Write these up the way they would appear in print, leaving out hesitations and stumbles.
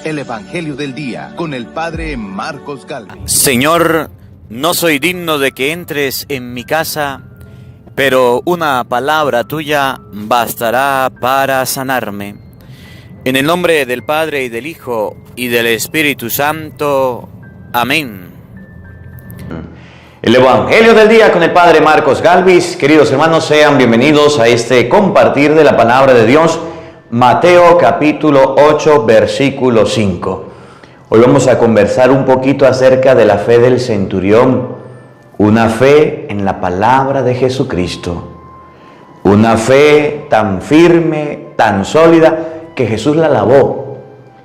el Evangelio del Día con el Padre Marcos Gálvez. Señor, no soy digno de que entres en mi casa, pero una palabra tuya bastará para sanarme. En el nombre del Padre y del Hijo y del Espíritu Santo. Amén. El Evangelio del Día con el Padre Marcos Gálvez. Queridos hermanos, sean bienvenidos a este compartir de la Palabra de Dios. Mateo capítulo 8, versículo 5. Hoy vamos a conversar un poquito acerca de la fe del centurión. Una fe en la palabra de Jesucristo. Una fe tan firme, tan sólida, que Jesús la alabó.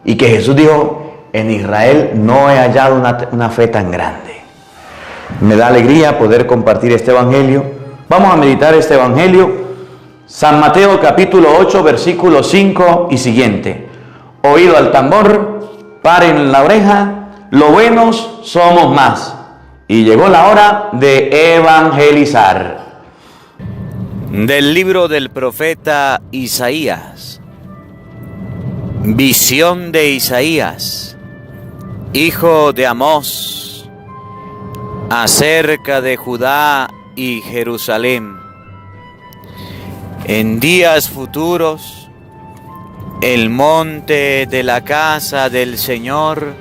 Y que Jesús dijo, en Israel no he hallado una fe tan grande. Me da alegría poder compartir este Evangelio. Vamos a meditar este Evangelio. San Mateo capítulo 8, versículo 5 y siguiente. Oído al tambor, paren la oreja, lo buenos somos más. Y llegó la hora de evangelizar. Del libro del profeta Isaías. Visión de Isaías, hijo de Amós, acerca de Judá y Jerusalén. En días futuros, el monte de la casa del Señor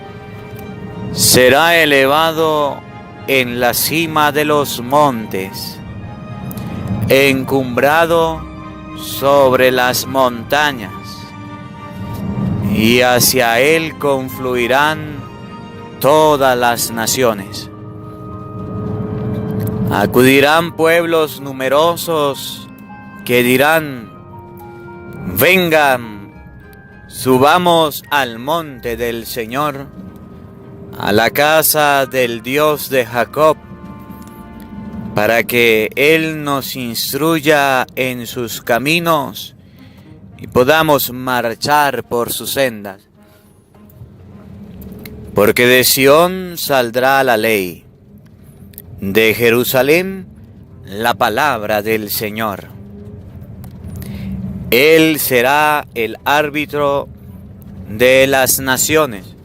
será elevado en la cima de los montes, encumbrado sobre las montañas, y hacia él confluirán todas las naciones. Acudirán pueblos numerosos que dirán: vengan, subamos al monte del Señor, a la casa del Dios de Jacob, para que Él nos instruya en sus caminos y podamos marchar por sus sendas. Porque de Sión saldrá la ley, de Jerusalén la palabra del Señor. Él será el árbitro de las naciones,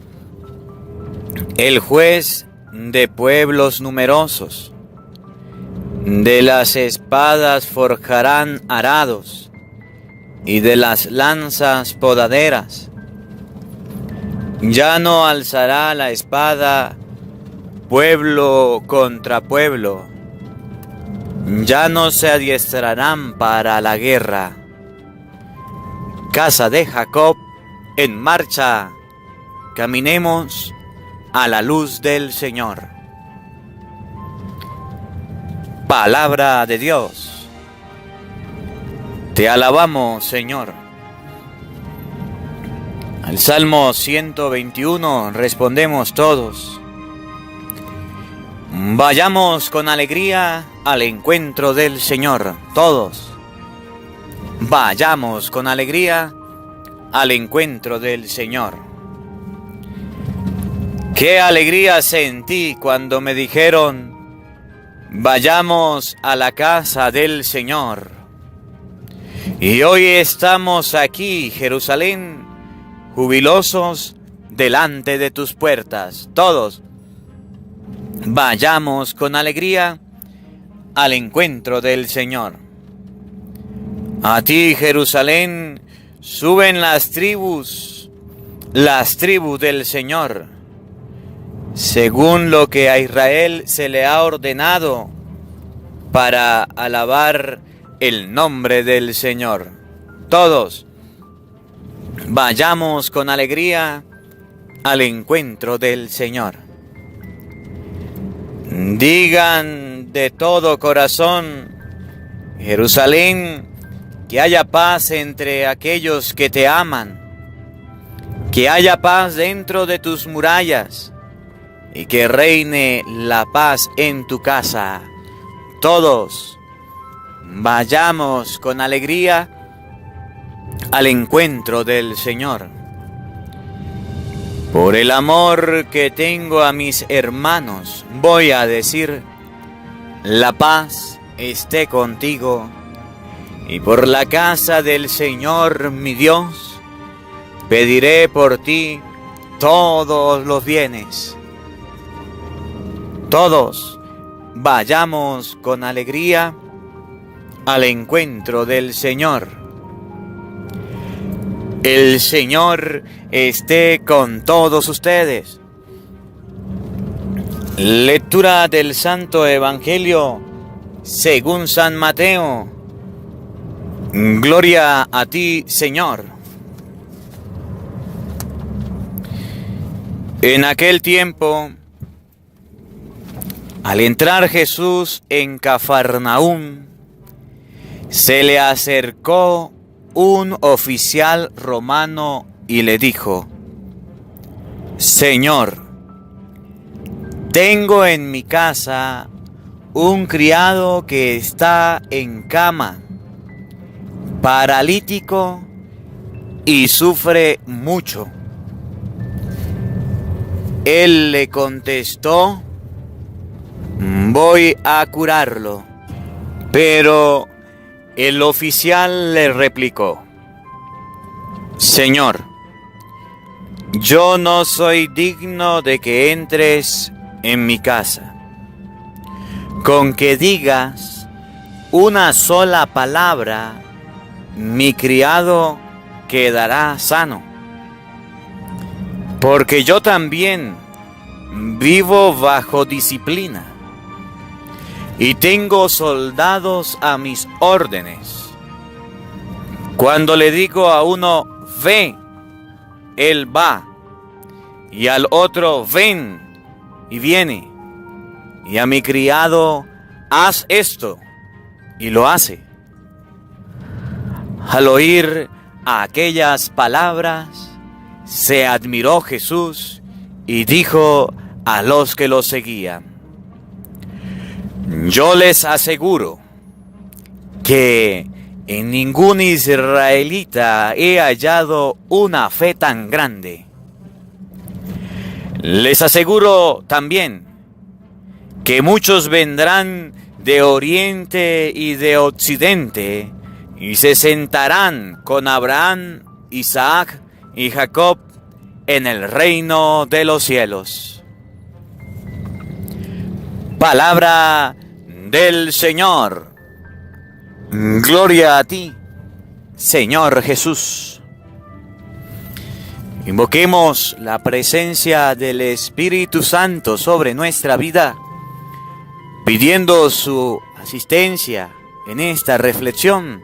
el juez de pueblos numerosos. De las espadas forjarán arados, y de las lanzas podaderas. Ya no alzará la espada pueblo contra pueblo, ya no se adiestrarán para la guerra. Casa de Jacob, en marcha, caminemos a la luz del Señor. Palabra de Dios. Te alabamos, Señor. Al Salmo 121 respondemos todos: vayamos con alegría al encuentro del Señor, todos. Vayamos con alegría al encuentro del Señor. Qué alegría sentí cuando me dijeron: vayamos a la casa del Señor. Y hoy estamos aquí, Jerusalén, jubilosos delante de tus puertas. Todos, vayamos con alegría al encuentro del Señor. A ti, Jerusalén, suben las tribus del Señor, según lo que a Israel se le ha ordenado, para alabar el nombre del Señor. Todos, vayamos con alegría al encuentro del Señor. Digan de todo corazón: Jerusalén, que haya paz entre aquellos que te aman, que haya paz dentro de tus murallas, y que reine la paz en tu casa. Todos, vayamos con alegría al encuentro del Señor. Por el amor que tengo a mis hermanos, voy a decir: la paz esté contigo. Y por la casa del Señor mi Dios, pediré por ti todos los bienes. Todos vayamos con alegría al encuentro del Señor. El Señor esté con todos ustedes. Lectura del Santo Evangelio según San Mateo. Gloria a ti, Señor. En aquel tiempo, al entrar Jesús en Cafarnaúm, se le acercó un oficial romano y le dijo: Señor, tengo en mi casa un criado que está en cama, paralítico y sufre mucho. Él le contestó: voy a curarlo. Pero el oficial le replicó: Señor, yo no soy digno de que entres en mi casa. Con que digas una sola palabra, mi criado quedará sano. Porque yo también vivo bajo disciplina y tengo soldados a mis órdenes. Cuando le digo a uno, ve, él va, y al otro, ven, y viene, y a mi criado, haz esto, y lo hace. Al oír aquellas palabras, se admiró Jesús y dijo a los que lo seguían: yo les aseguro que en ningún israelita he hallado una fe tan grande. Les aseguro también que muchos vendrán de oriente y de occidente y se sentarán con Abraham, Isaac y Jacob en el reino de los cielos. Palabra del Señor. Gloria a ti, Señor Jesús. Invoquemos la presencia del Espíritu Santo sobre nuestra vida, pidiendo su asistencia en esta reflexión.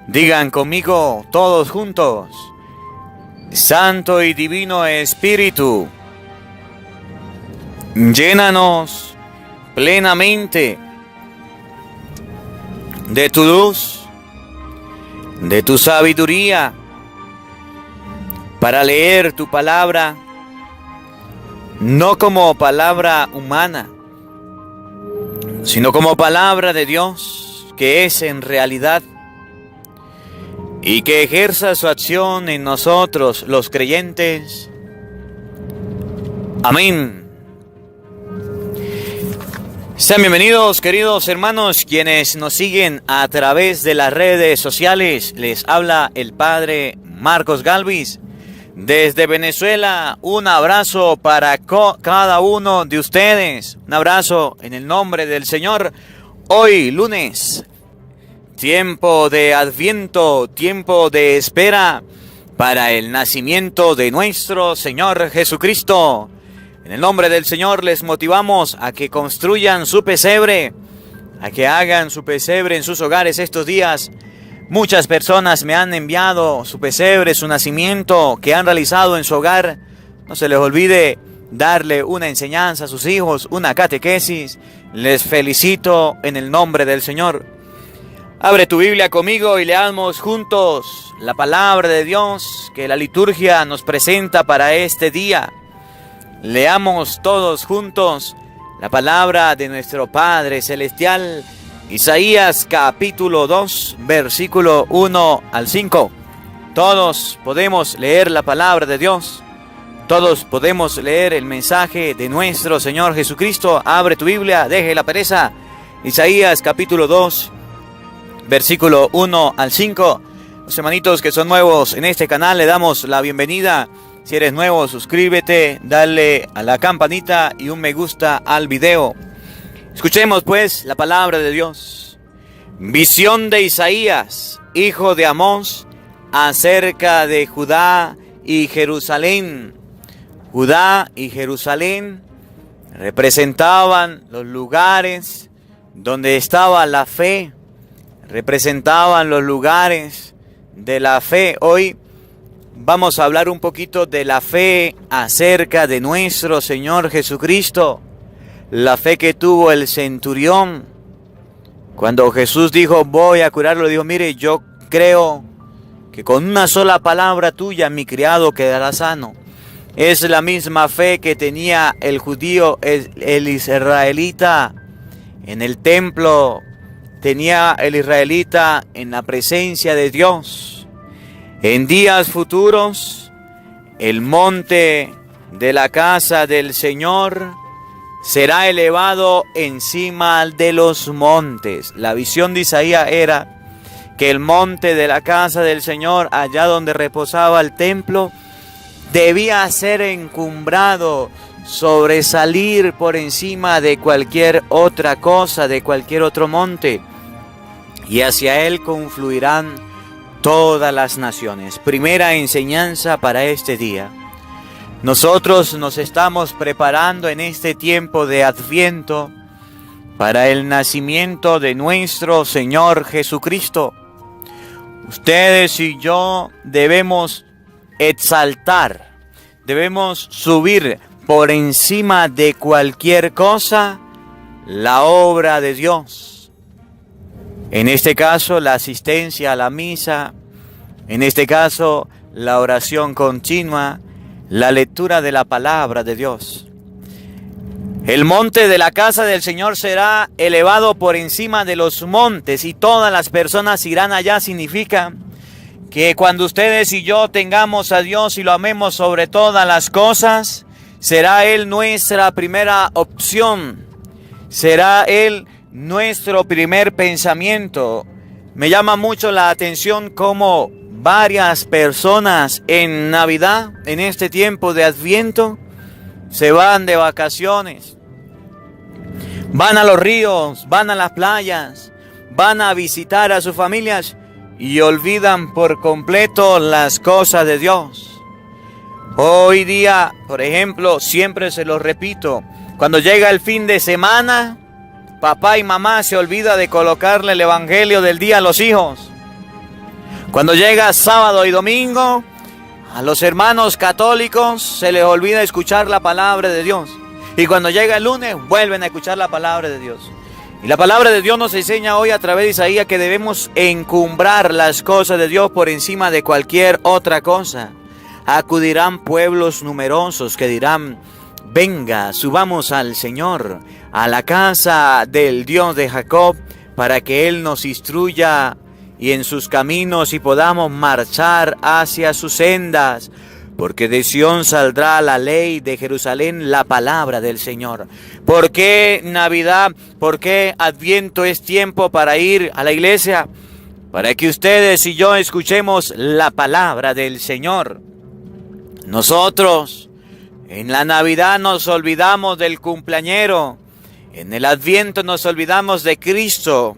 Digan conmigo todos juntos: Santo y Divino Espíritu, llénanos plenamente de tu luz, de tu sabiduría, para leer tu palabra, no como palabra humana, sino como palabra de Dios, que es en realidad, y que ejerza su acción en nosotros los creyentes. Amén. Sean bienvenidos, queridos hermanos, quienes nos siguen a través de las redes sociales. Les habla el Padre Marcos Galvis desde Venezuela. Un abrazo para cada uno de ustedes. Un abrazo en el nombre del Señor. Hoy, lunes, tiempo de Adviento, tiempo de espera para el nacimiento de nuestro Señor Jesucristo. En el nombre del Señor les motivamos a que construyan su pesebre, a que hagan su pesebre en sus hogares estos días. Muchas personas me han enviado su pesebre, su nacimiento que han realizado en su hogar. No se les olvide darle una enseñanza a sus hijos, una catequesis. Les felicito en el nombre del Señor. Abre tu Biblia conmigo y leamos juntos la palabra de Dios que la liturgia nos presenta para este día. Leamos todos juntos la palabra de nuestro Padre Celestial, Isaías capítulo 2, versículo 1 al 5. Todos podemos leer la palabra de Dios. Todos podemos leer el mensaje de nuestro Señor Jesucristo. Abre tu Biblia, deje la pereza. Isaías capítulo 2, versículo 1 al 5. Los hermanitos que son nuevos en este canal, le damos la bienvenida. Si eres nuevo, suscríbete, dale a la campanita y un me gusta al video. Escuchemos pues la palabra de Dios. Visión de Isaías, hijo de Amós, acerca de Judá y Jerusalén. Judá y Jerusalén representaban los lugares donde estaba la fe, representaban los lugares de la fe. Hoy vamos a hablar un poquito de la fe acerca de nuestro Señor Jesucristo, la fe que tuvo el centurión. Cuando Jesús dijo, voy a curarlo, dijo, mire, yo creo que con una sola palabra tuya mi criado quedará sano. Es la misma fe que tenía el judío, el israelita en el templo, tenía el israelita en la presencia de Dios. En días futuros, el monte de la casa del Señor será elevado encima de los montes. La visión de Isaías era que el monte de la casa del Señor, allá donde reposaba el templo, debía ser encumbrado, sobresalir por encima de cualquier otra cosa, de cualquier otro monte. Y hacia él confluirán todas las naciones. Primera enseñanza para este día. Nosotros nos estamos preparando en este tiempo de Adviento para el nacimiento de nuestro Señor Jesucristo. Ustedes y yo debemos exaltar, debemos subir por encima de cualquier cosa la obra de Dios. En este caso, la asistencia a la misa, en este caso, la oración continua, la lectura de la palabra de Dios. El monte de la casa del Señor será elevado por encima de los montes y todas las personas irán allá. Significa que cuando ustedes y yo tengamos a Dios y lo amemos sobre todas las cosas, será Él nuestra primera opción, será Él nuestro primer pensamiento. Me llama mucho la atención cómo varias personas en Navidad, en este tiempo de Adviento, se van de vacaciones, van a los ríos, van a las playas, van a visitar a sus familias y olvidan por completo las cosas de Dios. Hoy día, por ejemplo, siempre se lo repito, cuando llega el fin de semana, papá y mamá se olvida de colocarle el evangelio del día a los hijos. Cuando llega sábado y domingo, a los hermanos católicos se les olvida escuchar la palabra de Dios. Y cuando llega el lunes, vuelven a escuchar la palabra de Dios. Y la palabra de Dios nos enseña hoy a través de Isaías que debemos encumbrar las cosas de Dios por encima de cualquier otra cosa. Acudirán pueblos numerosos que dirán, venga, subamos al Señor, a la casa del Dios de Jacob, para que Él nos instruya y en sus caminos y podamos marchar hacia sus sendas. Porque de Sión saldrá la ley, de Jerusalén la palabra del Señor. ¿Por qué Navidad? ¿Por qué Adviento es tiempo para ir a la iglesia? Para que ustedes y yo escuchemos la palabra del Señor. Nosotros en la Navidad nos olvidamos del cumpleañero. En el Adviento nos olvidamos de Cristo.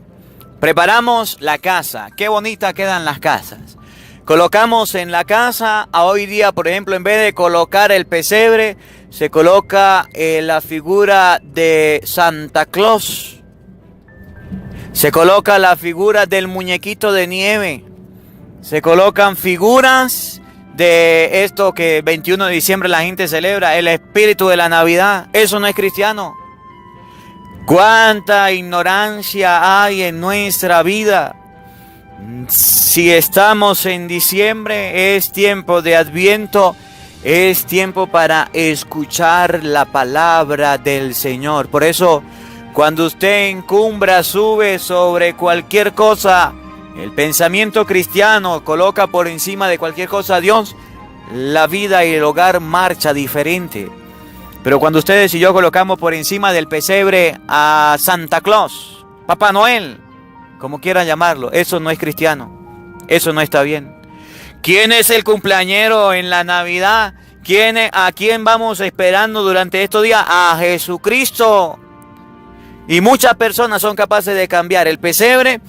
Preparamos la casa. Qué bonita quedan las casas. Colocamos en la casa, a hoy día, por ejemplo, en vez de colocar el pesebre, se coloca la figura de Santa Claus. Se coloca la figura del muñequito de nieve. Se colocan figuras de esto que 21 de diciembre la gente celebra, el espíritu de la Navidad. Eso no es cristiano. Cuánta ignorancia hay en nuestra vida. Si estamos en diciembre, es tiempo de Adviento, es tiempo para escuchar la palabra del Señor. Por eso, cuando usted encumbra, sube sobre cualquier cosa, el pensamiento cristiano coloca por encima de cualquier cosa a Dios, la vida y el hogar marcha diferente. Pero cuando ustedes y yo colocamos por encima del pesebre a Santa Claus, Papá Noel, como quieran llamarlo, eso no es cristiano. Eso no está bien. ¿Quién es el cumpleañero en la Navidad? ¿A quién vamos esperando durante estos días? A Jesucristo. Y muchas personas son capaces de cambiar el pesebre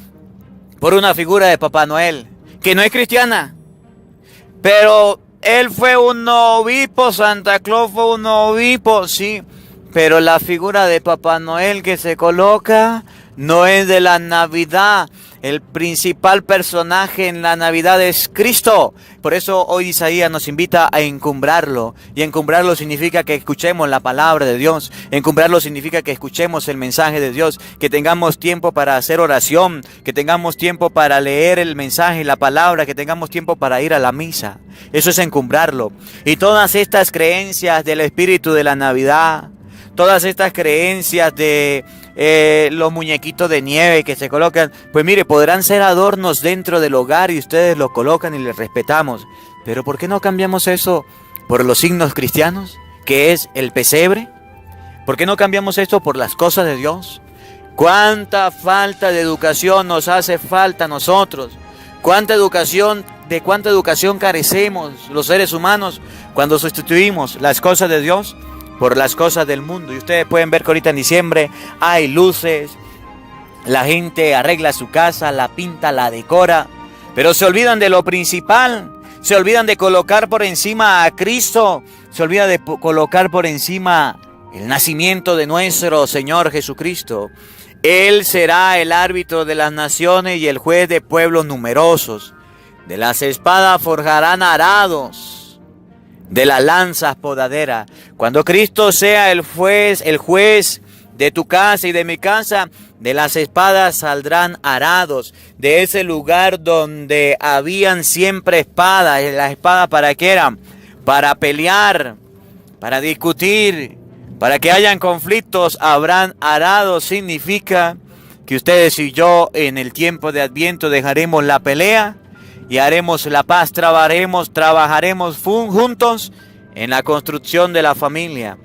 por una figura de Papá Noel, que no es cristiana. Pero él fue un obispo, Santa Claus fue un obispo, sí. Pero la figura de Papá Noel que se coloca no es de la Navidad. El principal personaje en la Navidad es Cristo. Por eso hoy Isaías nos invita a encumbrarlo. Y encumbrarlo significa que escuchemos la palabra de Dios. Encumbrarlo significa que escuchemos el mensaje de Dios. Que tengamos tiempo para hacer oración. Que tengamos tiempo para leer el mensaje y la palabra. Que tengamos tiempo para ir a la misa. Eso es encumbrarlo. Y todas estas creencias del espíritu de la Navidad, todas estas creencias de los muñequitos de nieve que se colocan, pues mire, podrán ser adornos dentro del hogar y ustedes los colocan y les respetamos. Pero ¿por qué no cambiamos eso por los signos cristianos, que es el pesebre? ¿Por qué no cambiamos esto por las cosas de Dios? ¿Cuánta falta de educación nos hace falta a nosotros? ¿De cuánta educación carecemos los seres humanos cuando sustituimos las cosas de Dios por las cosas del mundo? Y ustedes pueden ver que ahorita en diciembre hay luces, la gente arregla su casa, la pinta, la decora, pero se olvidan de lo principal, se olvidan de colocar por encima a Cristo, se olvida de colocar por encima el nacimiento de nuestro Señor Jesucristo. Él será el árbitro de las naciones y el juez de pueblos numerosos. De las espadas forjarán arados, de las lanzas podadera. Cuando Cristo sea el juez de tu casa y de mi casa, de las espadas saldrán arados. De ese lugar donde habían siempre espadas. ¿Las espadas para qué eran? Para pelear, para discutir, para que hayan conflictos, habrán arados. Significa que ustedes y yo en el tiempo de Adviento dejaremos la pelea y haremos la paz, trabajaremos juntos en la construcción de la familia.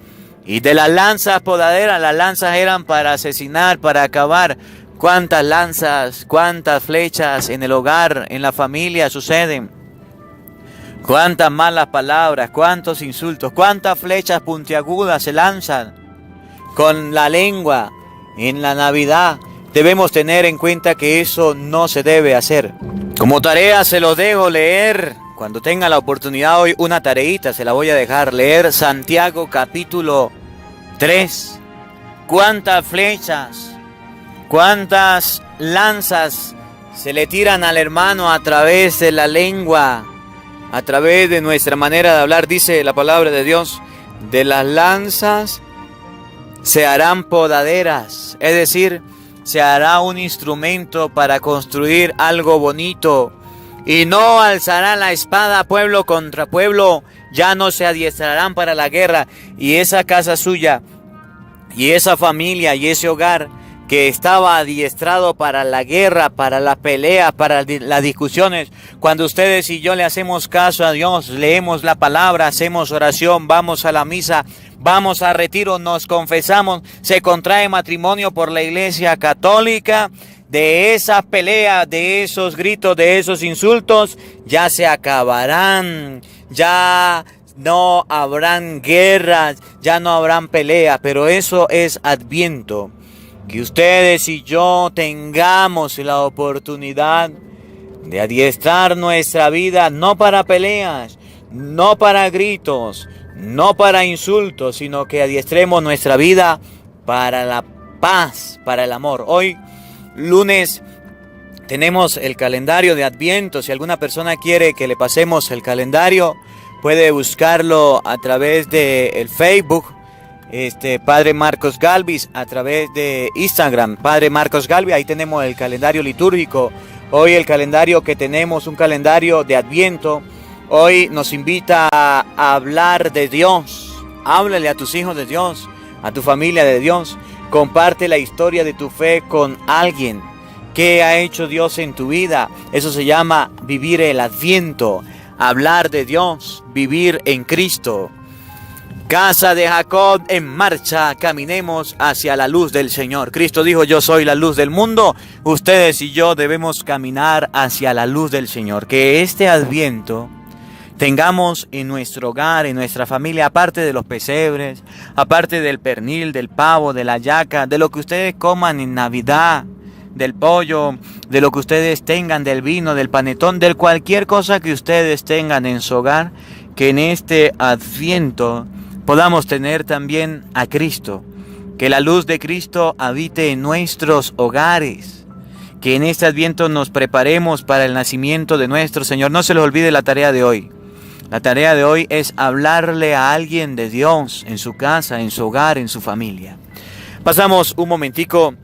Y de las lanzas podaderas, las lanzas eran para asesinar, para acabar. ¿Cuántas lanzas, cuántas flechas en el hogar, en la familia suceden? ¿Cuántas malas palabras, cuántos insultos, cuántas flechas puntiagudas se lanzan con la lengua en la Navidad? Debemos tener en cuenta que eso no se debe hacer. Como tarea se lo dejo leer. Cuando tenga la oportunidad hoy, una tareita se la voy a dejar leer. Santiago capítulo 3. ¿Cuántas flechas, cuántas lanzas se le tiran al hermano a través de la lengua, a través de nuestra manera de hablar? Dice la palabra de Dios, de las lanzas se harán podaderas, es decir, se hará un instrumento para construir algo bonito. Y no alzarán la espada pueblo contra pueblo, ya no se adiestrarán para la guerra. Y esa casa suya, y esa familia, y ese hogar que estaba adiestrado para la guerra, para las peleas, para las discusiones, cuando ustedes y yo le hacemos caso a Dios, leemos la palabra, hacemos oración, vamos a la misa, vamos a retiro, nos confesamos, se contrae matrimonio por la Iglesia Católica, de esas peleas, de esos gritos, de esos insultos, ya se acabarán, ya no habrán guerras, ya no habrán peleas, pero eso es Adviento. Que ustedes y yo tengamos la oportunidad de adiestrar nuestra vida, no para peleas, no para gritos, no para insultos, sino que adiestremos nuestra vida para la paz, para el amor. Hoy, lunes, tenemos el calendario de Adviento. Si alguna persona quiere que le pasemos el calendario, puede buscarlo a través del Facebook, Padre Marcos Galvis, a través de Instagram, Padre Marcos Galvis. Ahí tenemos el calendario litúrgico. Hoy el calendario que tenemos, un calendario de Adviento. Hoy nos invita a hablar de Dios. Háblale a tus hijos de Dios, a tu familia de Dios. Comparte la historia de tu fe con alguien. ¿Qué ha hecho Dios en tu vida? Eso se llama vivir el Adviento. Hablar de Dios, vivir en Cristo. Casa de Jacob en marcha, caminemos hacia la luz del Señor. Cristo dijo, yo soy la luz del mundo. Ustedes y yo debemos caminar hacia la luz del Señor. Que este Adviento tengamos en nuestro hogar, en nuestra familia, aparte de los pesebres, aparte del pernil, del pavo, de la hallaca, de lo que ustedes coman en Navidad, del pollo, de lo que ustedes tengan, del vino, del panetón, de cualquier cosa que ustedes tengan en su hogar, que en este Adviento podamos tener también a Cristo, que la luz de Cristo habite en nuestros hogares, que en este Adviento nos preparemos para el nacimiento de nuestro Señor. No se les olvide la tarea de hoy. La tarea de hoy es hablarle a alguien de Dios en su casa, en su hogar, en su familia. Pasamos un momentico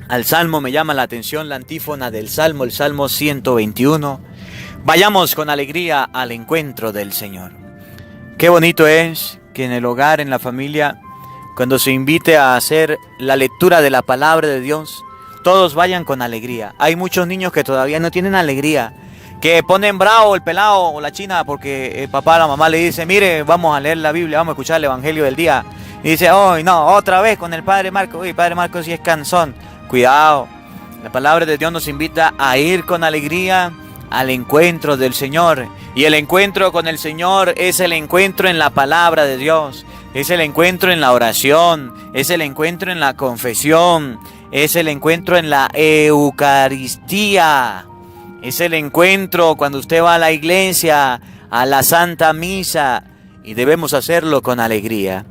al Salmo. Me llama la atención la antífona del Salmo, el Salmo 121. Vayamos con alegría al encuentro del Señor. Qué bonito es que en el hogar, en la familia, cuando se invite a hacer la lectura de la palabra de Dios, todos vayan con alegría. Hay muchos niños que todavía no tienen alegría, que ponen bravo el pelado o la china porque el papá o la mamá le dice: mire, vamos a leer la Biblia, vamos a escuchar el Evangelio del día. Y dice: hoy no, otra vez con el Padre Marcos. Uy, Padre Marcos sí es cansón. Cuidado, la palabra de Dios nos invita a ir con alegría al encuentro del Señor. Y el encuentro con el Señor es el encuentro en la palabra de Dios, es el encuentro en la oración, es el encuentro en la confesión, es el encuentro en la Eucaristía, es el encuentro cuando usted va a la iglesia, a la Santa Misa, y debemos hacerlo con alegría.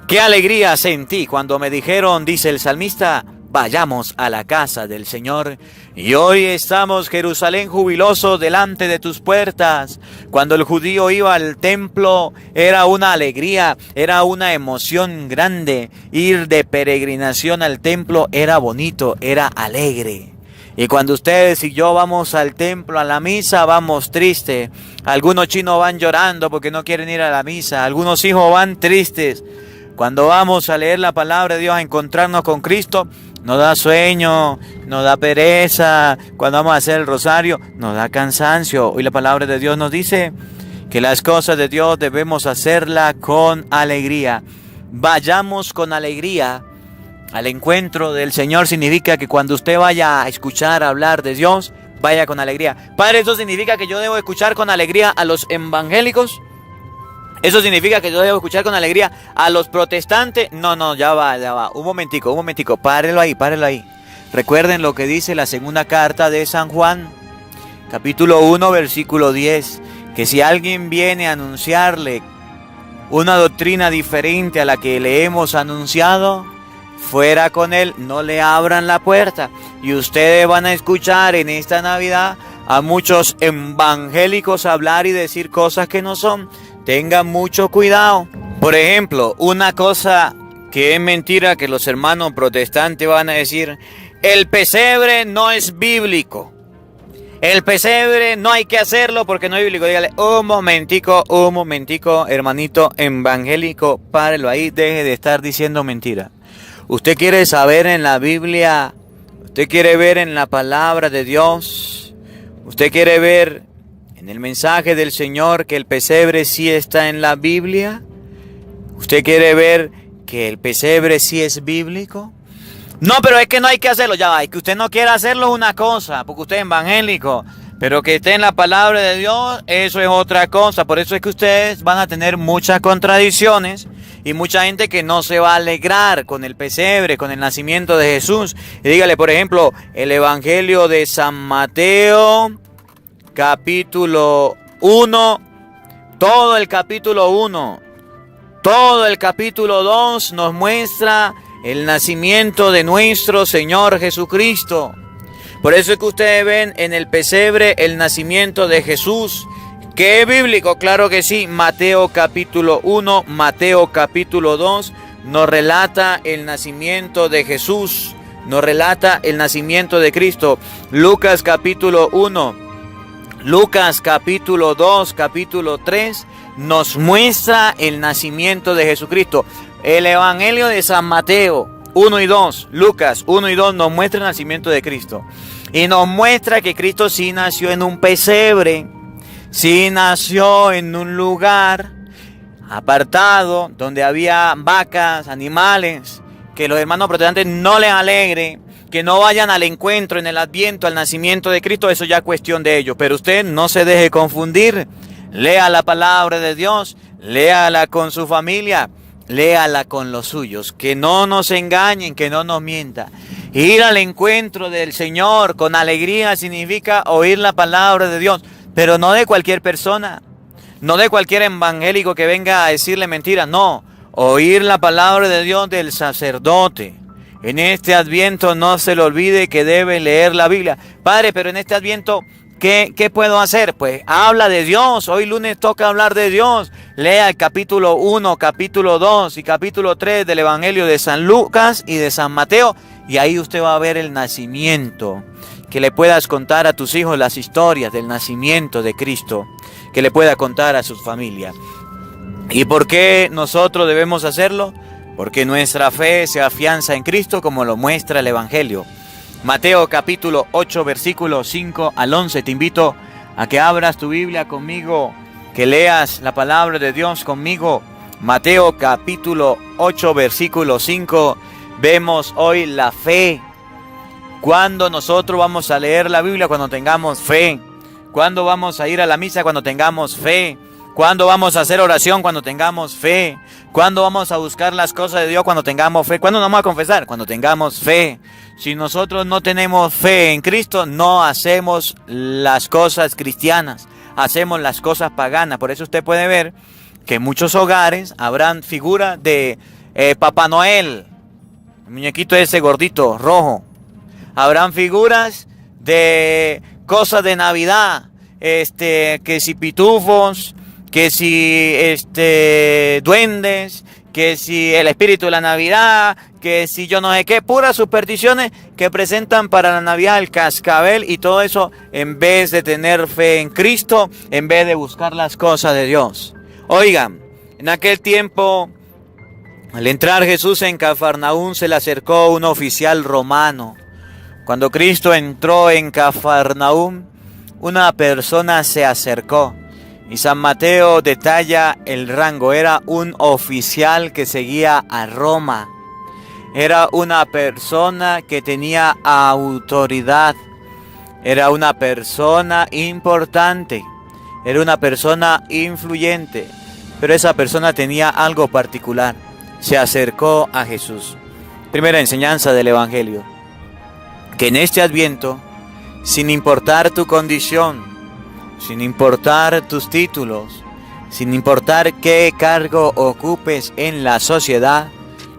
¡Qué alegría sentí cuando me dijeron, dice el salmista, vayamos a la casa del Señor! Y hoy estamos, Jerusalén, jubiloso delante de tus puertas. Cuando el judío iba al templo, era una alegría, era una emoción grande. Ir de peregrinación al templo era bonito, era alegre. Y cuando ustedes y yo vamos al templo, a la misa, vamos tristes. Algunos chinos van llorando porque no quieren ir a la misa. Algunos hijos van tristes. Cuando vamos a leer la palabra de Dios, a encontrarnos con Cristo, nos da sueño, nos da pereza. Cuando vamos a hacer el rosario, nos da cansancio. Hoy la palabra de Dios nos dice que las cosas de Dios debemos hacerlas con alegría. Vayamos con alegría al encuentro del Señor. Significa que cuando usted vaya a escuchar hablar de Dios, vaya con alegría. Padre, ¿eso significa que yo debo escuchar con alegría a los evangélicos? ¿Eso significa que yo debo escuchar con alegría a los protestantes? No, ya va. Un momentico. Párelo ahí. Recuerden lo que dice la segunda carta de San Juan, capítulo 1, versículo 10. Que si alguien viene a anunciarle una doctrina diferente a la que le hemos anunciado, fuera con él, no le abran la puerta. Y ustedes van a escuchar en esta Navidad a muchos evangélicos hablar y decir cosas que no son. Tengan mucho cuidado. Por ejemplo, una cosa que es mentira que los hermanos protestantes van a decir: el pesebre no es bíblico. El pesebre no hay que hacerlo porque no es bíblico. Dígale: un momentico, hermanito evangélico, párelo ahí, deje de estar diciendo mentira. Usted quiere saber en la Biblia, usted quiere ver en la palabra de Dios, usted quiere ver en el mensaje del Señor que el pesebre sí está en la Biblia. ¿Usted quiere ver que el pesebre sí es bíblico? No, pero es que no hay que hacerlo. Ya va, es que usted no quiere hacerlo es una cosa, porque usted es evangélico. Pero que esté en la palabra de Dios, eso es otra cosa. Por eso es que ustedes van a tener muchas contradicciones y mucha gente que no se va a alegrar con el pesebre, con el nacimiento de Jesús. Y dígale, por ejemplo, el Evangelio de San Mateo, capítulo 1, todo el capítulo 1, todo el capítulo 2 nos muestra el nacimiento de nuestro Señor Jesucristo. Por eso es que ustedes ven en el pesebre el nacimiento de Jesús, que es bíblico, claro que sí. Mateo capítulo 1, Mateo capítulo 2 nos relata el nacimiento de Jesús, nos relata el nacimiento de Cristo. Lucas capítulo 1, Lucas capítulo 2, capítulo 3 nos muestra el nacimiento de Jesucristo. El Evangelio de San Mateo 1 y 2, Lucas 1 y 2 nos muestra el nacimiento de Cristo. Y nos muestra que Cristo sí nació en un pesebre, sí nació en un lugar apartado donde había vacas, animales. Que los hermanos protestantes no les alegre, que no vayan al encuentro en el Adviento, al nacimiento de Cristo, eso ya es cuestión de ellos. Pero usted no se deje confundir. Lea la palabra de Dios, léala con su familia, léala con los suyos. Que no nos engañen, que no nos mienta. Ir al encuentro del Señor con alegría significa oír la palabra de Dios, pero no de cualquier persona, no de cualquier evangélico que venga a decirle mentiras, no. Oír la palabra de Dios del sacerdote. En este Adviento no se le olvide que debe leer la Biblia. Padre, pero en este Adviento, ¿qué puedo hacer? Pues habla de Dios. Hoy lunes toca hablar de Dios. Lea el capítulo 1, capítulo 2 y capítulo 3 del Evangelio de San Lucas y de San Mateo. Y ahí usted va a ver el nacimiento. Que le puedas contar a tus hijos las historias del nacimiento de Cristo. Que le pueda contar a sus familias. ¿Y por qué nosotros debemos hacerlo? Porque nuestra fe se afianza en Cristo como lo muestra el Evangelio. Mateo capítulo 8 versículos 5 al 11. Te invito a que abras tu Biblia conmigo, que leas la palabra de Dios conmigo. Mateo capítulo 8 versículo 5. Vemos hoy la fe. ¿Cuándo nosotros vamos a leer la Biblia? Cuando tengamos fe. ¿Cuándo vamos a ir a la misa? Cuando tengamos fe. ¿Cuándo vamos a hacer oración? Cuando tengamos fe. ¿Cuándo vamos a buscar las cosas de Dios? Cuando tengamos fe. ¿Cuándo nos vamos a confesar? Cuando tengamos fe. Si nosotros no tenemos fe en Cristo, no hacemos las cosas cristianas. Hacemos las cosas paganas. Por eso usted puede ver que en muchos hogares habrán figuras de Papá Noel. El muñequito ese gordito, rojo. Habrán figuras de cosas de Navidad. Que si pitufos, que si duendes, que si el espíritu de la Navidad, que si yo no sé qué, puras supersticiones que presentan para la Navidad el cascabel y todo eso, en vez de tener fe en Cristo, en vez de buscar las cosas de Dios. Oigan, en aquel tiempo, al entrar Jesús en Cafarnaúm, se le acercó un oficial romano. Cuando Cristo entró en Cafarnaúm, una persona se acercó. Y San Mateo detalla el rango. Era un oficial que seguía a Roma. Era una persona que tenía autoridad. Era una persona importante. Era una persona influyente. Pero esa persona tenía algo particular. Se acercó a Jesús. Primera enseñanza del Evangelio. Que en este Adviento, sin importar tu condición, sin importar tus títulos, sin importar qué cargo ocupes en la sociedad,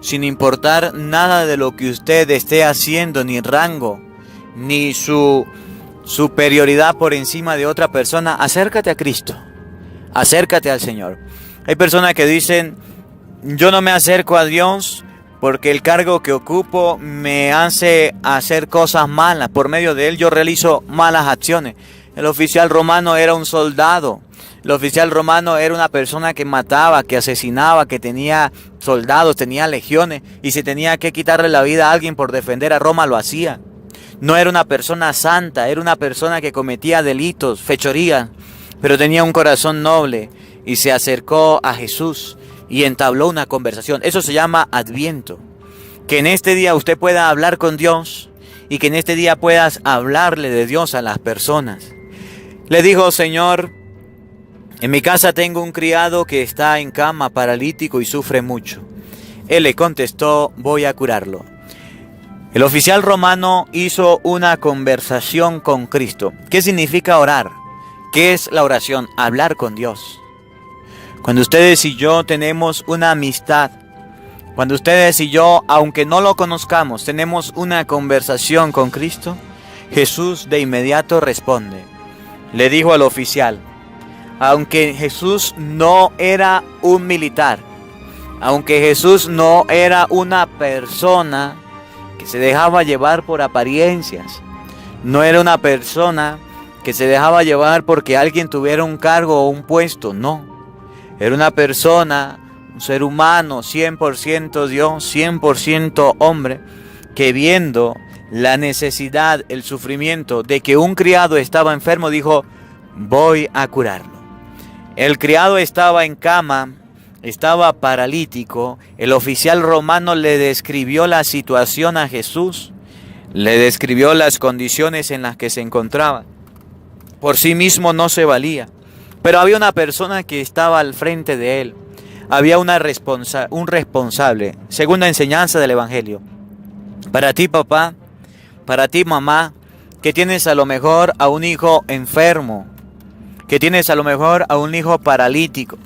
sin importar nada de lo que usted esté haciendo, ni rango, ni su superioridad por encima de otra persona, acércate a Cristo, acércate al Señor. Hay personas que dicen, yo no me acerco a Dios porque el cargo que ocupo me hace hacer cosas malas, por medio de él yo realizo malas acciones. El oficial romano era un soldado. El oficial romano era una persona que mataba, que asesinaba, que tenía soldados, tenía legiones. Y si tenía que quitarle la vida a alguien por defender a Roma, lo hacía. No era una persona santa, era una persona que cometía delitos, fechorías, pero tenía un corazón noble. Y se acercó a Jesús y entabló una conversación. Eso se llama Adviento. Que en este día usted pueda hablar con Dios y que en este día puedas hablarle de Dios a las personas. Le dijo, Señor, en mi casa tengo un criado que está en cama, paralítico y sufre mucho. Él le contestó, voy a curarlo. El oficial romano hizo una conversación con Cristo. ¿Qué significa orar? ¿Qué es la oración? Hablar con Dios. Cuando ustedes y yo tenemos una amistad, cuando ustedes y yo, aunque no lo conozcamos, tenemos una conversación con Cristo, Jesús de inmediato responde. Le dijo al oficial, aunque Jesús no era un militar, aunque Jesús no era una persona que se dejaba llevar por apariencias, no era una persona que se dejaba llevar porque alguien tuviera un cargo o un puesto, no. Era una persona, un ser humano, 100% Dios, 100% hombre, que viendo la necesidad, el sufrimiento de que un criado estaba enfermo, dijo, voy a curarlo. El criado estaba en cama, estaba paralítico. El oficial romano le describió la situación a Jesús, le describió las condiciones en las que se encontraba. Por sí mismo no se valía. Pero había una persona que estaba al frente de él. Había un responsable, según la enseñanza del Evangelio. Para ti, papá, para ti, mamá, que tienes a lo mejor a un hijo enfermo, que tienes a lo mejor a un hijo paralítico,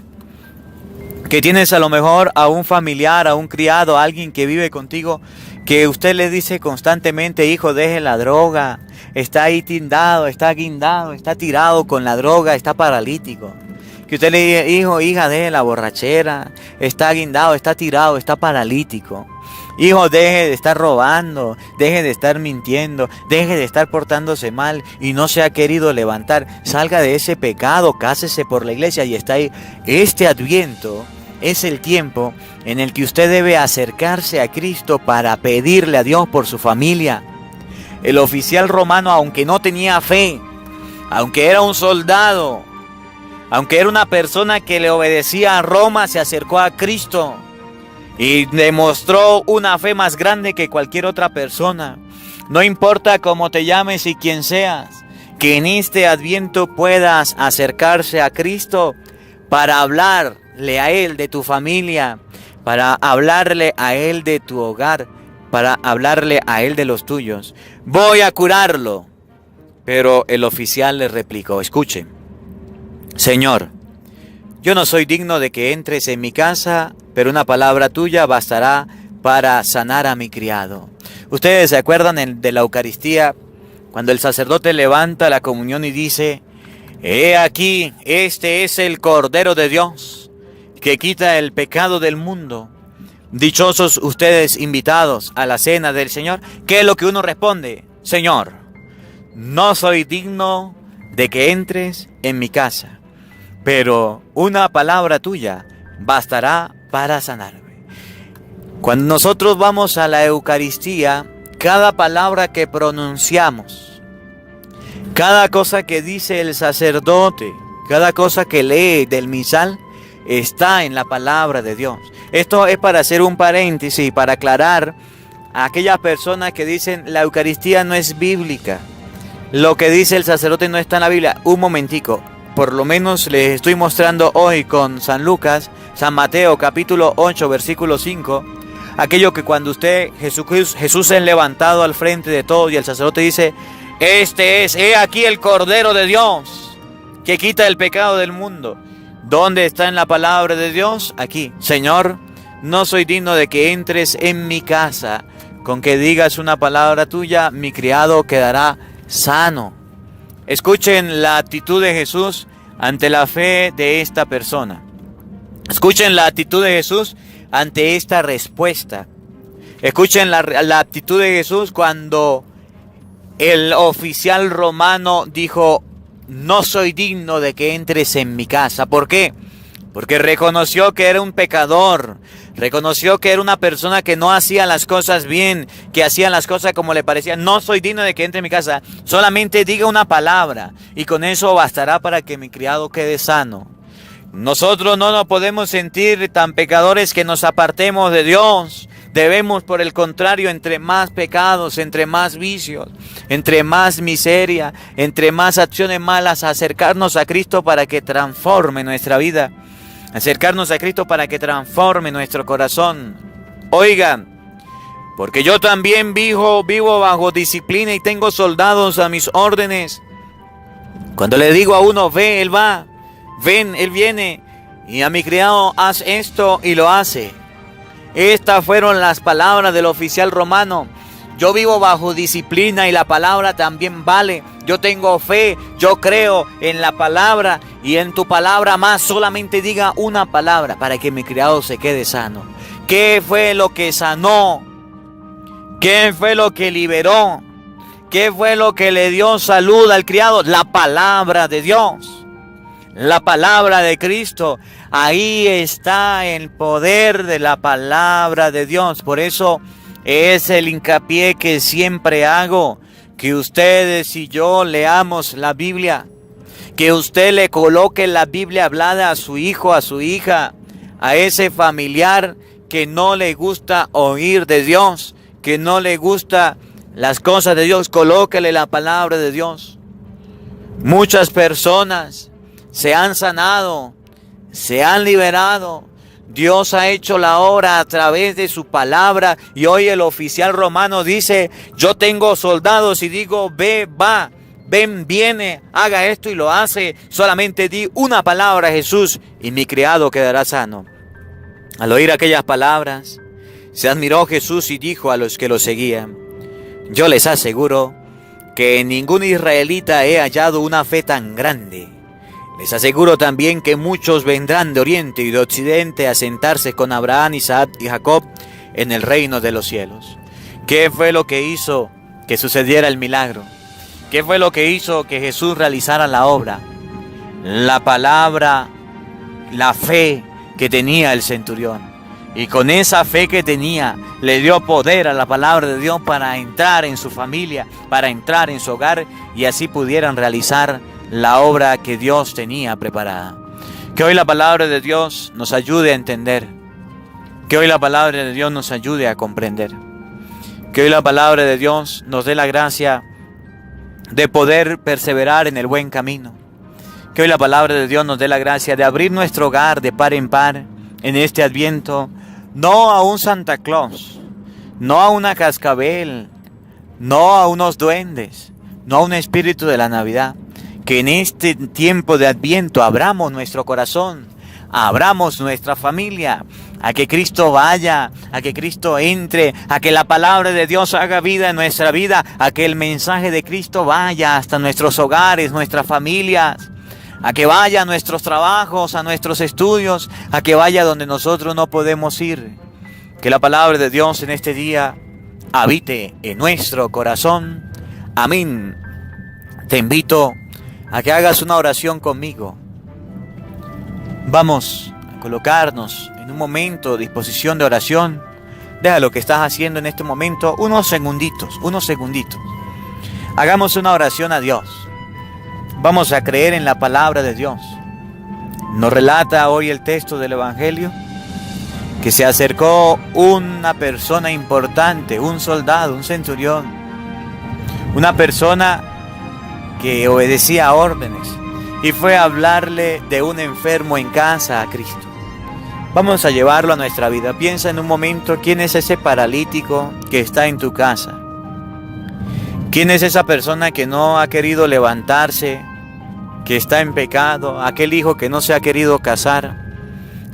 que tienes a lo mejor a un familiar, a un criado, a alguien que vive contigo, que usted le dice constantemente: hijo, deje la droga, está ahí tindado, está guindado, está tirado con la droga, está paralítico. Que usted le diga: hijo, hija, deje la borrachera, está guindado, está tirado, está paralítico. Hijo, deje de estar robando, deje de estar mintiendo, deje de estar portándose mal y no se ha querido levantar. Salga de ese pecado, cásese por la iglesia y está ahí. Este Adviento es el tiempo en el que usted debe acercarse a Cristo para pedirle a Dios por su familia. El oficial romano, aunque no tenía fe, aunque era un soldado, aunque era una persona que le obedecía a Roma, se acercó a Cristo y demostró una fe más grande que cualquier otra persona. No importa cómo te llames y quién seas, que en este Adviento puedas acercarse a Cristo para hablarle a Él de tu familia, para hablarle a Él de tu hogar, para hablarle a Él de los tuyos. Voy a curarlo. Pero el oficial le replicó: escuche, Señor, yo no soy digno de que entres en mi casa, pero una palabra tuya bastará para sanar a mi criado. Ustedes se acuerdan de la Eucaristía, cuando el sacerdote levanta la comunión y dice: he aquí, este es el Cordero de Dios, que quita el pecado del mundo. Dichosos ustedes invitados a la cena del Señor. ¿Qué es lo que uno responde? Señor, no soy digno de que entres en mi casa, pero una palabra tuya bastará para sanarme. Cuando nosotros vamos a la Eucaristía, cada palabra que pronunciamos, cada cosa que dice el sacerdote, cada cosa que lee del misal, está en la palabra de Dios. Esto es para hacer un paréntesis, para aclarar a aquellas personas que dicen: la Eucaristía no es bíblica, lo que dice el sacerdote no está en la Biblia. Un momentico, por lo menos les estoy mostrando hoy con San Lucas, San Mateo capítulo 8 versículo 5, aquello que cuando Jesús es levantado al frente de todos y el sacerdote dice: he aquí el Cordero de Dios, que quita el pecado del mundo. ¿Dónde está en la palabra de Dios? Aquí. Señor, no soy digno de que entres en mi casa. Con que digas una palabra tuya, mi criado quedará sano. Escuchen la actitud de Jesús ante la fe de esta persona. Escuchen la actitud de Jesús ante esta respuesta. Escuchen la actitud de Jesús cuando el oficial romano dijo: no soy digno de que entres en mi casa. ¿Por qué? Porque reconoció que era un pecador, reconoció que era una persona que no hacía las cosas bien, que hacía las cosas como le parecía. No soy digno de que entre en mi casa, solamente diga una palabra y con eso bastará para que mi criado quede sano. Nosotros no nos podemos sentir tan pecadores que nos apartemos de Dios. Debemos, por el contrario, entre más pecados, entre más vicios, entre más miseria, entre más acciones malas, acercarnos a Cristo para que transforme nuestra vida. Acercarnos a Cristo para que transforme nuestro corazón. Oigan, porque yo también vivo bajo disciplina y tengo soldados a mis órdenes. Cuando le digo a uno: ve, él va. Ven, él viene. Y a mi criado: haz esto, y lo hace. Estas fueron las palabras del oficial romano. Yo vivo bajo disciplina y la palabra también vale. Yo tengo fe, yo creo en la palabra y en tu palabra más. Solamente diga una palabra para que mi criado se quede sano. ¿Qué fue lo que sanó? ¿Qué fue lo que liberó? ¿Qué fue lo que le dio salud al criado? La palabra de Dios. La palabra de Cristo. Ahí está el poder de la palabra de Dios. Por eso es el hincapié que siempre hago, que ustedes y yo leamos la Biblia, que usted le coloque la Biblia hablada a su hijo, a su hija, a ese familiar que no le gusta oír de Dios, que no le gusta las cosas de Dios. Colóquele la palabra de Dios. Muchas personas se han sanado, se han liberado. Dios ha hecho la obra a través de su palabra y hoy el oficial romano dice, yo tengo soldados y digo, ve, va, ven, viene, haga esto y lo hace. Solamente di una palabra a Jesús y mi criado quedará sano. Al oír aquellas palabras, se admiró Jesús y dijo a los que lo seguían, yo les aseguro que en ningún israelita he hallado una fe tan grande. Les aseguro también que muchos vendrán de oriente y de occidente a sentarse con Abraham, Isaac y Jacob en el reino de los cielos. ¿Qué fue lo que hizo que sucediera el milagro? ¿Qué fue lo que hizo que Jesús realizara la obra? La palabra, la fe que tenía el centurión. Y con esa fe que tenía, le dio poder a la palabra de Dios para entrar en su familia, para entrar en su hogar y así pudieran realizar la obra que Dios tenía preparada. Que hoy la palabra de Dios nos ayude a entender. Que hoy la palabra de Dios nos ayude a comprender. Que hoy la palabra de Dios nos dé la gracia de poder perseverar en el buen camino. Que hoy la palabra de Dios nos dé la gracia de abrir nuestro hogar de par en par en este Adviento, no a un Santa Claus, no a una cascabel, no a unos duendes, no a un espíritu de la Navidad. Que en este tiempo de Adviento abramos nuestro corazón, abramos nuestra familia, a que Cristo vaya, a que Cristo entre, a que la palabra de Dios haga vida en nuestra vida, a que el mensaje de Cristo vaya hasta nuestros hogares, nuestras familias, a que vaya a nuestros trabajos, a nuestros estudios, a que vaya donde nosotros no podemos ir. Que la palabra de Dios en este día habite en nuestro corazón. Amén. Te invito a que hagas una oración conmigo. Vamos a colocarnos en un momento de disposición de oración. Deja lo que estás haciendo en este momento unos segunditos. Hagamos una oración a Dios. Vamos a creer en la palabra de Dios. Nos relata hoy el texto del Evangelio que se acercó una persona importante, un soldado, un centurión, una persona que obedecía órdenes y fue a hablarle de un enfermo en casa a Cristo. Vamos a llevarlo a nuestra vida. Piensa en un momento quién es ese paralítico que está en tu casa. ¿Quién es esa persona que no ha querido levantarse, que está en pecado? Aquel hijo que no se ha querido casar,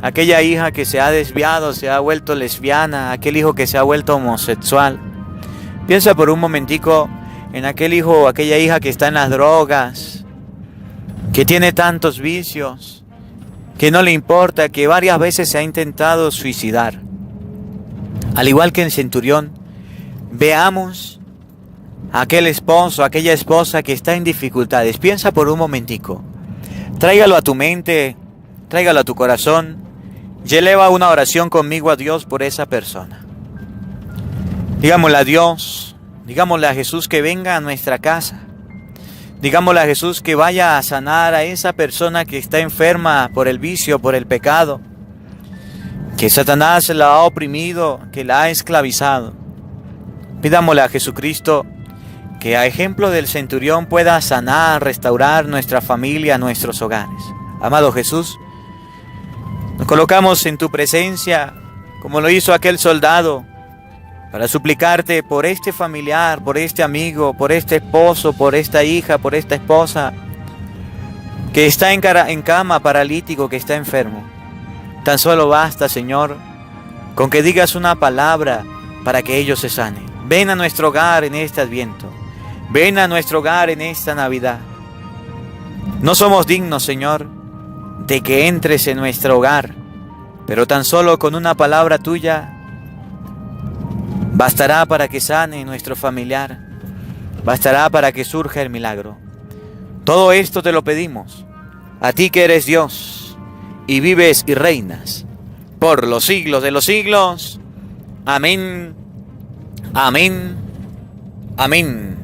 aquella hija que se ha desviado, se ha vuelto lesbiana, aquel hijo que se ha vuelto homosexual. Piensa por un momentico en aquel hijo o aquella hija que está en las drogas, que tiene tantos vicios, que no le importa, que varias veces se ha intentado suicidar. Al igual que en Centurión, veamos a aquel esposo, aquella esposa que está en dificultades. Piensa por un momentico, tráigalo a tu mente, tráigalo a tu corazón y eleva una oración conmigo a Dios por esa persona. Digámosle a Dios, digámosle a Jesús que venga a nuestra casa. Digámosle a Jesús que vaya a sanar a esa persona que está enferma por el vicio, por el pecado, que Satanás la ha oprimido, que la ha esclavizado. Pidámosle a Jesucristo que a ejemplo del centurión pueda sanar, restaurar nuestra familia, nuestros hogares. Amado Jesús, nos colocamos en tu presencia como lo hizo aquel soldado, para suplicarte por este familiar, por este amigo, por este esposo, por esta hija, por esta esposa, que está en cama, paralítico, que está enfermo. Tan solo basta, Señor, con que digas una palabra para que ellos se sanen. Ven a nuestro hogar en este Adviento. Ven a nuestro hogar en esta Navidad. No somos dignos, Señor, de que entres en nuestro hogar, pero tan solo con una palabra tuya bastará para que sane nuestro familiar, bastará para que surja el milagro. Todo esto te lo pedimos, a ti que eres Dios y vives y reinas por los siglos de los siglos. Amén, amén, amén.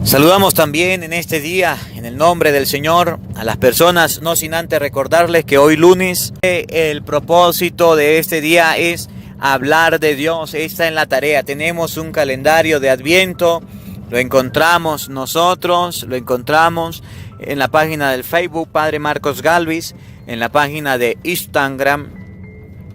Saludamos también en este día, en el nombre del Señor, a las personas, no sin antes recordarles que hoy lunes, el propósito de este día es hablar de Dios. Esta es la tarea. Tenemos un calendario de Adviento, lo encontramos nosotros, lo encontramos en la página del Facebook Padre Marcos Galvis, en la página de Instagram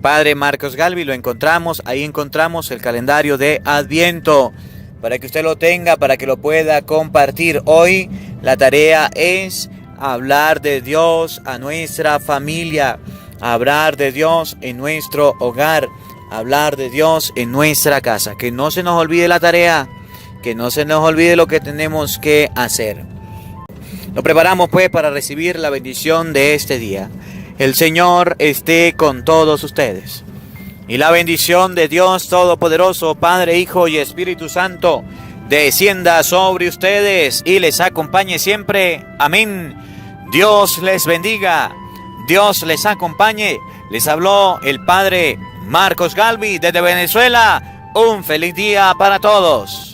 Padre Marcos Galvis, lo encontramos, ahí encontramos el calendario de Adviento, para que usted lo tenga, para que lo pueda compartir. Hoy la tarea es hablar de Dios a nuestra familia, hablar de Dios en nuestro hogar, hablar de Dios en nuestra casa. Que no se nos olvide la tarea, que no se nos olvide lo que tenemos que hacer. Nos preparamos pues para recibir la bendición de este día. El Señor esté con todos ustedes. Y la bendición de Dios Todopoderoso, Padre, Hijo y Espíritu Santo, descienda sobre ustedes y les acompañe siempre. Amén. Dios les bendiga. Dios les acompañe. Les habló el Padre Marcos Galvis desde Venezuela. Un feliz día para todos.